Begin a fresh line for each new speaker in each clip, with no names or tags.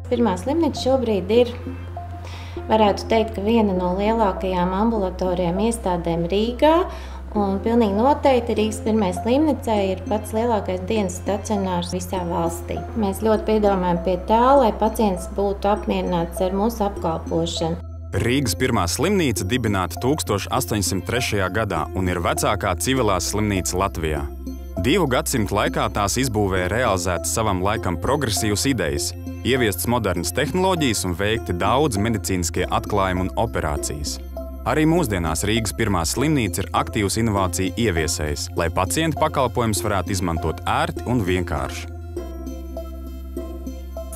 Pirmā slimnīca šobrīd ir, varētu teikt, ka viena no lielākajām ambulatorijām iestādēm Rīgā. Un pilnīgi noteikti Rīgas pirmajai slimnīcai ir pats lielākais dienas stacionārs visā valstī. Mēs ļoti piedomājam pie tā, lai pacients būtu apmierināts ar mūsu apkalpošanu.
Rīgas pirmā slimnīca dibināta 1803. gadā un ir vecākā civilās slimnīca Latvijā. 2 gadsimtu laikā tās izbūvēja realizētas savam laikam progresīvas idejas, ieviestas modernas tehnoloģijas un veikti daudz medicīniskie atklājumi un operācijas. Arī mūsdienās Rīgas pirmā slimnīca ir aktīvs inovāciju ieviesējs, lai pacientu pakalpojumus varētu izmantot ērti un vienkārši.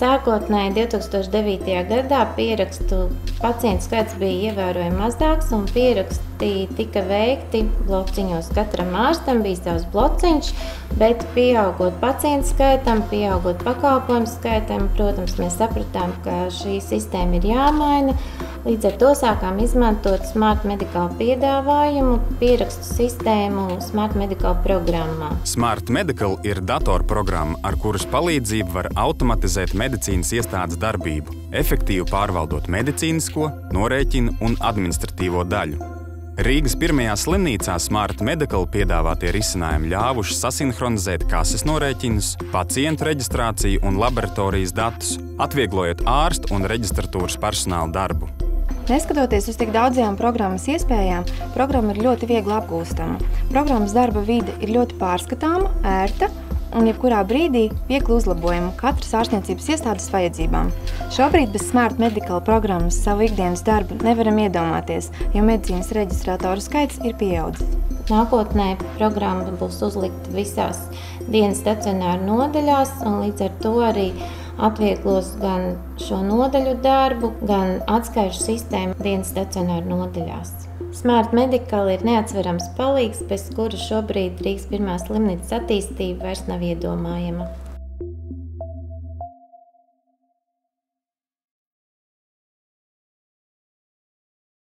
Sākotnēji 2009. gadā pierakstu pacientu skaits bija ievērojami mazāks un pieraksti tika veikti blociņos. Katram ārstam bija savs blociņš, bet pieaugot pacientu skaitam, pieaugot pakalpojumu skaitam, protams, mēs sapratām, ka šī sistēma ir jāmaina. Līdz ar to sākām izmantot Smart Medical piedāvājumu, pierakstu sistēmu Smart Medical programmā.
Smart Medical ir datorprogramma, ar kuras palīdzību var automatizēt medicīnas iestādes darbību, efektīvi pārvaldot medicīnisko, norēķinu un administratīvo daļu. Rīgas pirmajā slimnīcā Smart Medical piedāvātie risinājumi ļāvuši sasinhronizēt kases norēķinus, pacientu reģistrāciju un laboratorijas datus, atvieglojot ārstu un reģistratūras personāla darbu.
Neskatoties uz tik daudzajām programmas iespējām, programma ir ļoti viegli apgūstama. Programmas darba vide ir ļoti pārskatāma, ērta un jebkurā brīdī viegli uzlabojama katras ārstniecības iestādes vajadzībām. Šobrīd bez Smart Medical programmas savu ikdienas darbu nevaram iedomāties, jo medicīnas reģistrātoru skaits ir pieaudzis.
Nākotnē programma būs uzlikta visās dienas stacionāru nodaļās un līdz ar to arī atvieglos gan šo nodaļu darbu, gan atskaišu sistēmu dienas stacionāru nodaļās. Smart Medical ir neatsverams palīgs, bez kura šobrīd Rīgas pirmā slimnīcas attīstība vairs nav iedomājama.